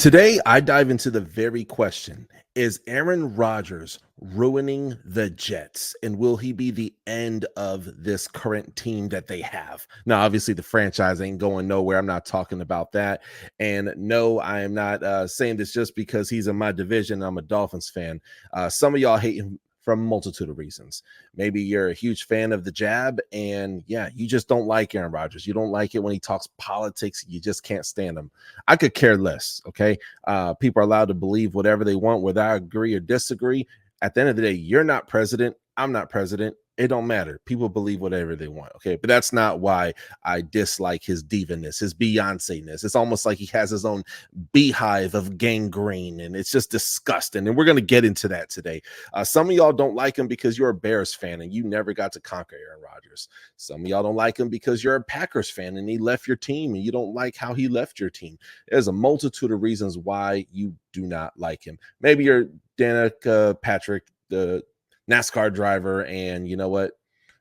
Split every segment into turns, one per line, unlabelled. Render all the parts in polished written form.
Today, I dive into the very question. Is Aaron Rodgers ruining the Jets? And will he be the end of this current team that they have? Now, obviously, the franchise ain't going nowhere. I'm not talking about that. And no, I am not saying this just because he's in my division. I'm a Dolphins fan. Some of y'all hate him for a multitude of reasons. Maybe you're a huge fan of the jab, and yeah, you just don't like Aaron Rodgers. You don't like it when he talks politics. You just can't stand him. I could care less. Okay. People are allowed to believe whatever they want, whether I agree or disagree. At the end of the day, you're not president. I'm not president. It don't matter. People believe whatever they want. Okay. But that's not why I dislike his diva-ness, his Beyonce-ness. It's almost like he has his own beehive of gangrene, and it's just disgusting. And we're going to get into that today. Some of y'all don't like him because you're a Bears fan and you never got to conquer Aaron Rodgers. Some of y'all don't like him because you're a Packers fan and he left your team and you don't like how he left your team. There's a multitude of reasons why you do not like him. Maybe you're Danica Patrick, the NASCAR driver, and you know what?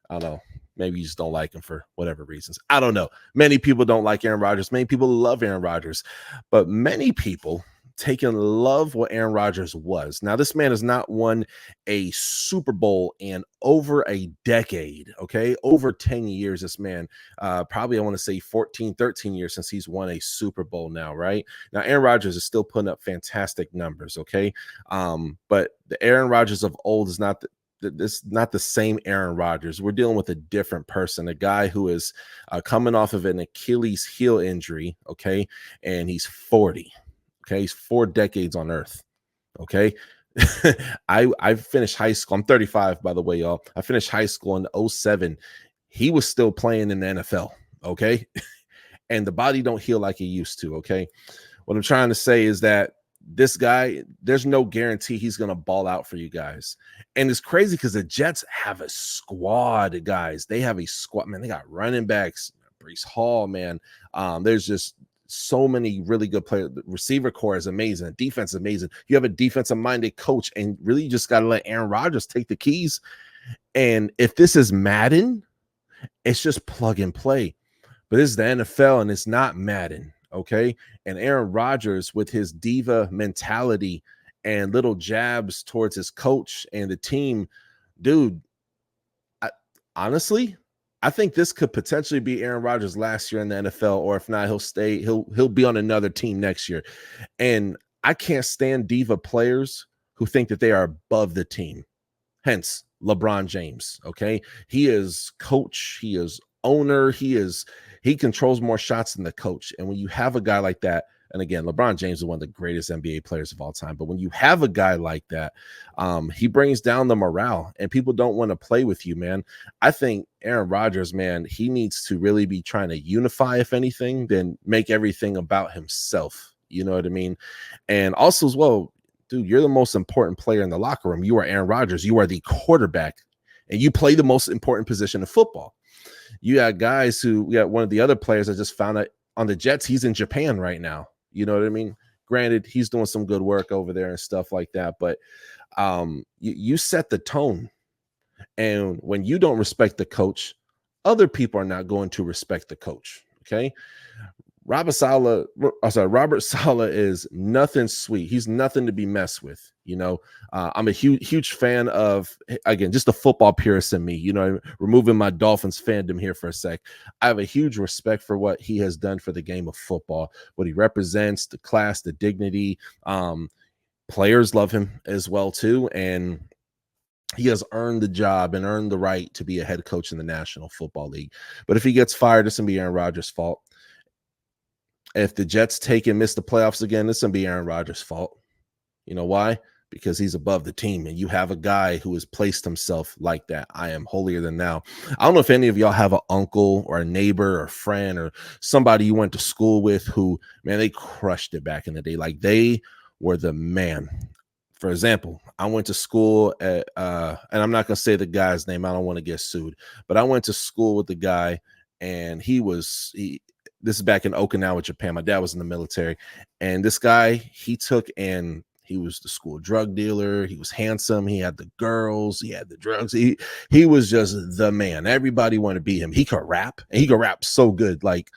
I don't know. Maybe you just don't like him for whatever reasons. I don't know. Many people don't like Aaron Rodgers. Many people love Aaron Rodgers, but many people take and love what Aaron Rodgers was. Now, this man has not won a Super Bowl in over a decade, okay? Over 10 years, this man, probably I want to say 14, 13 years since he's won a Super Bowl now, right? Now, Aaron Rodgers is still putting up fantastic numbers, okay? But the Aaron Rodgers of old is not the same Aaron Rodgers. We're dealing with a different person, a guy who is coming off of an Achilles heel injury, okay? And he's 40. Okay, he's 4 decades on earth. Okay. I finished high school. I'm 35, by the way, y'all. I finished high school in 07. He was still playing in the NFL. Okay. And the body don't heal like it used to. Okay. What I'm trying to say is that this guy, there's no guarantee he's going to ball out for you guys. And it's crazy because the Jets have a squad, guys. They have a squad, man. They got running backs, Brees Hall, man. There's just so many really good players. The receiver core is amazing. The defense is amazing. You have a defensive-minded coach, and really you just got to let Aaron Rodgers take the keys. And if this is Madden, it's just plug and play. But this is the NFL, and it's not Madden, okay? And Aaron Rodgers, with his diva mentality and little jabs towards his coach and the team, dude, honestly, I think this could potentially be Aaron Rodgers' last year in the NFL, or if not, he'll be on another team next year. And I can't stand diva players who think that they are above the team. Hence, LeBron James. Okay. He is coach, he is owner, he controls more shots than the coach. And when you have a guy like that, and again, LeBron James is one of the greatest NBA players of all time. But when you have a guy like that, he brings down the morale and people don't want to play with you, man. I think Aaron Rodgers, man, he needs to really be trying to unify, if anything, than make everything about himself. You know what I mean? And also as well, dude, you're the most important player in the locker room. You are Aaron Rodgers. You are the quarterback and you play the most important position in football. You got guys we got one of the other players I just found out on the Jets. He's in Japan right now. You know what I mean? Granted, he's doing some good work over there and stuff like that, but you set the tone. And when you don't respect the coach, other people are not going to respect the coach. Okay. Robert Selah is nothing sweet. He's nothing to be messed with. You know, I'm a huge fan of, again, just the football purist in me, you know, removing my Dolphins fandom here for a sec. I have a huge respect for what he has done for the game of football, what he represents, the class, the dignity. Players love him as well, too. And he has earned the job and earned the right to be a head coach in the National Football League. But if he gets fired, it's going to be Aaron Rodgers' fault. If the Jets take and miss the playoffs again, it's going to be Aaron Rodgers' fault. You know why? Because he's above the team, and you have a guy who has placed himself like that. I am holier than thou. I don't know if any of y'all have an uncle or a neighbor or friend or somebody you went to school with who, man, they crushed it back in the day. Like they were the man. For example, I went to school at, and I'm not going to say the guy's name. I don't want to get sued, but I went to school with the guy, and this is back in Okinawa, Japan. My dad was in the military, and this guy, he was the school drug dealer. He was handsome. He had the girls. He had the drugs. He was just the man. Everybody wanted to be him. He could rap, and he could rap so good. Like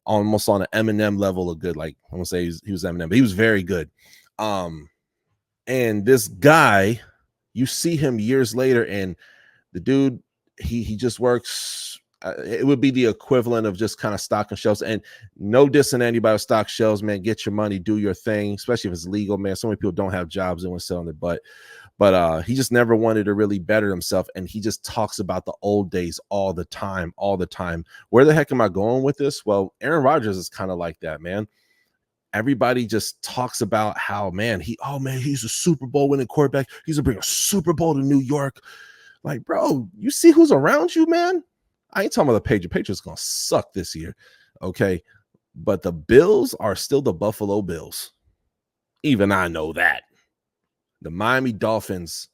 almost on an Eminem level of good. Like, I'm gonna say he was Eminem, but he was very good. And this guy, you see him years later, and the dude, he just works. It would be the equivalent of just kind of stocking shelves. And no dissing anybody with stock shelves, man. Get your money, do your thing, especially if it's legal, man. So many people don't have jobs, they want to sit on their butt. But he just never wanted to really better himself, and he just talks about the old days all the time, all the time. Where the heck am I going with this? Well, Aaron Rodgers is kind of like that, man. Everybody just talks about how, man, he's a Super Bowl winning quarterback. He's gonna bring a Super Bowl to New York. Like, bro, you see who's around you, man? I ain't talking about the Patriots. Patriots gonna suck this year, okay? But the Bills are still the Buffalo Bills. Even I know that. The Miami Dolphins,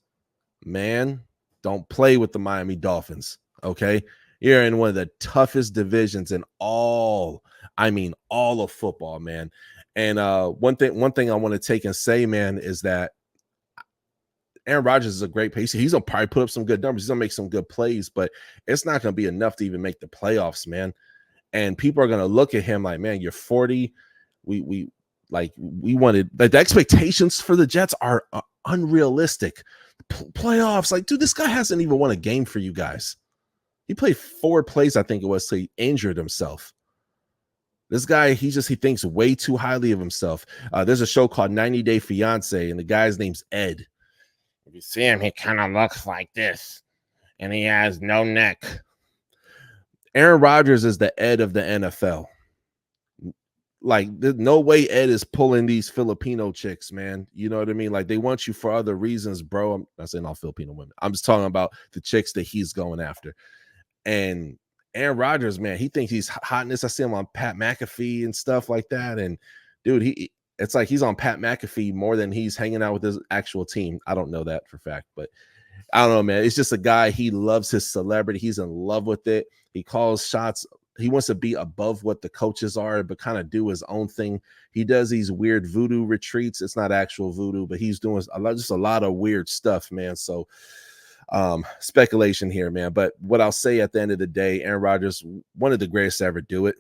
man, don't play with the Miami Dolphins, okay? You're in one of the toughest divisions in all of football, man. And one thing I want to take and say, man, is that Aaron Rodgers is a great pace. He's gonna probably put up some good numbers. He's gonna make some good plays, but it's not gonna be enough to even make the playoffs, man. And people are gonna look at him like, man, you're 40. We wanted, like, the expectations for the Jets are unrealistic. Playoffs, like, dude, this guy hasn't even won a game for you guys. He played 4 plays, I think it was, so he injured himself. This guy, he thinks way too highly of himself. There's a show called 90 Day Fiance, and the guy's name's Ed. If you see him, he kind of looks like this, and he has no neck. Aaron Rodgers is the Ed of the NFL. Like, there's no way Ed is pulling these Filipino chicks, man. You know what I mean? Like, they want you for other reasons, bro. I'm not saying all Filipino women. I'm just talking about the chicks that he's going after. And Aaron Rodgers, man, he thinks he's hotness. I see him on Pat McAfee and stuff like that. And dude, it's like he's on Pat McAfee more than he's hanging out with his actual team. I don't know that for a fact, but I don't know, man. It's just a guy. He loves his celebrity. He's in love with it. He calls shots. He wants to be above what the coaches are, but kind of do his own thing. He does these weird voodoo retreats. It's not actual voodoo, but he's doing just a lot of weird stuff, man. So speculation here, man. But what I'll say at the end of the day, Aaron Rodgers, one of the greatest to ever do it,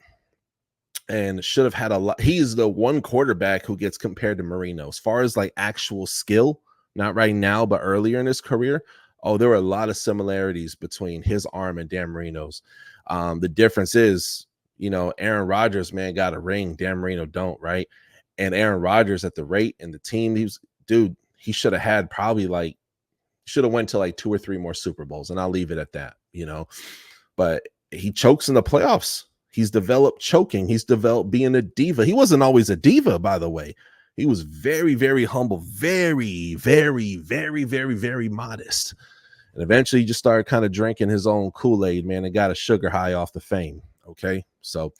and should have had a lot. He's the one quarterback who gets compared to Marino as far as like actual skill, not right now, but earlier in his career. Oh, there were a lot of similarities between his arm and Dan Marino's. The difference is, Aaron Rodgers, man, got a ring. Dan Marino don't, right? And Aaron Rodgers, at the rate and the team, he should have had probably should have went to like 2 or 3 more Super Bowls, and I'll leave it at that, But he chokes in the playoffs. He's developed choking. He's developed being a diva. He wasn't always a diva, by the way. He was very, very humble, very, very, very, very, very modest. And eventually he just started kind of drinking his own Kool-Aid, man, and got a sugar high off the fame. Okay. So,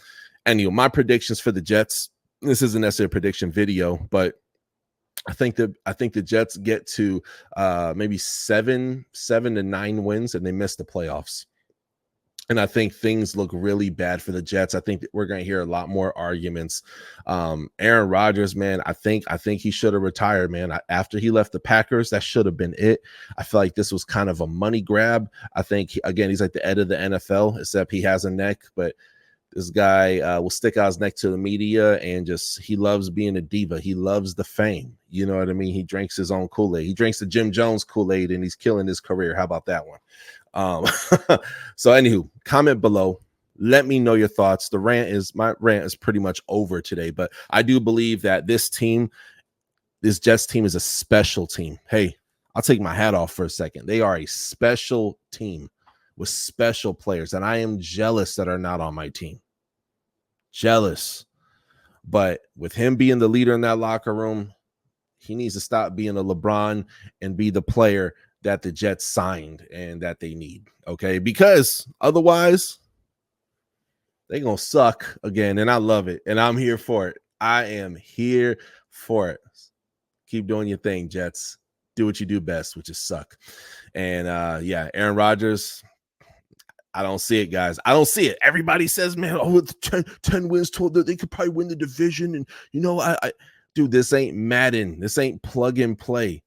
anyway, my predictions for the Jets. This isn't necessarily a prediction video, but I think the Jets get to maybe 7 to 9 wins, and they miss the playoffs. And I think things look really bad for the Jets. I think that we're going to hear a lot more arguments. Aaron Rodgers, man, I think he should have retired, man. After he left the Packers, that should have been it. I feel like this was kind of a money grab. I think, again, he's like the Ed of the NFL, except he has a neck. But this guy will stick out his neck to the media, and he loves being a diva. He loves the fame. You know what I mean? He drinks his own Kool-Aid. He drinks the Jim Jones Kool-Aid, and he's killing his career. How about that one? So anywho, comment below. Let me know your thoughts. My rant is pretty much over today, but I do believe that this Jets team is a special team. Hey, I'll take my hat off for a second. They are a special team with special players, and I am jealous that are not on my team. Jealous. But with him being the leader in that locker room, he needs to stop being a LeBron and be the player that the Jets signed and that they need, okay? Because otherwise, they're going to suck again, and I love it, and I'm here for it. I am here for it. Keep doing your thing, Jets. Do what you do best, which is suck. And, Aaron Rodgers, I don't see it, guys. I don't see it. Everybody says, man, it's 10 wins told that they could probably win the division, and, dude, this ain't Madden. This ain't plug and play.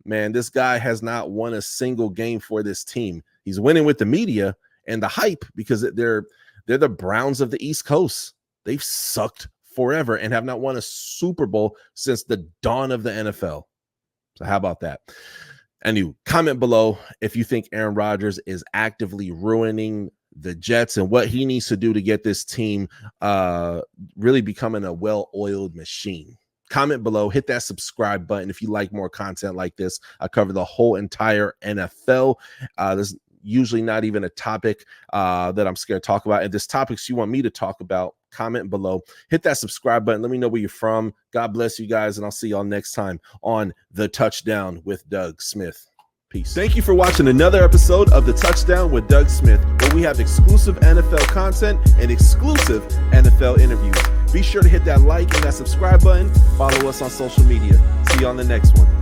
Man, this guy has not won a single game for this team. He's winning with the media and the hype because they're the Browns of the East Coast. they've sucked forever and have not won a Super Bowl since the dawn of the NFL. So how about that? And you comment below if you think Aaron Rodgers is actively ruining the Jets and what he needs to do to get this team really becoming a well-oiled machine. Comment below, hit that subscribe button if you like more content like this. I cover the whole entire NFL. There's usually not even a topic that I'm scared to talk about. And there's topics you want me to talk about, comment below. Hit that subscribe button. Let me know where you're from. God bless you guys, and I'll see y'all next time on The Touchdown with Doug Smith. Peace. Thank you for watching another episode of The Touchdown with Doug Smith, where we have exclusive NFL content and exclusive NFL interviews. Be sure to hit that like and that subscribe button. Follow us on social media. See you on the next one.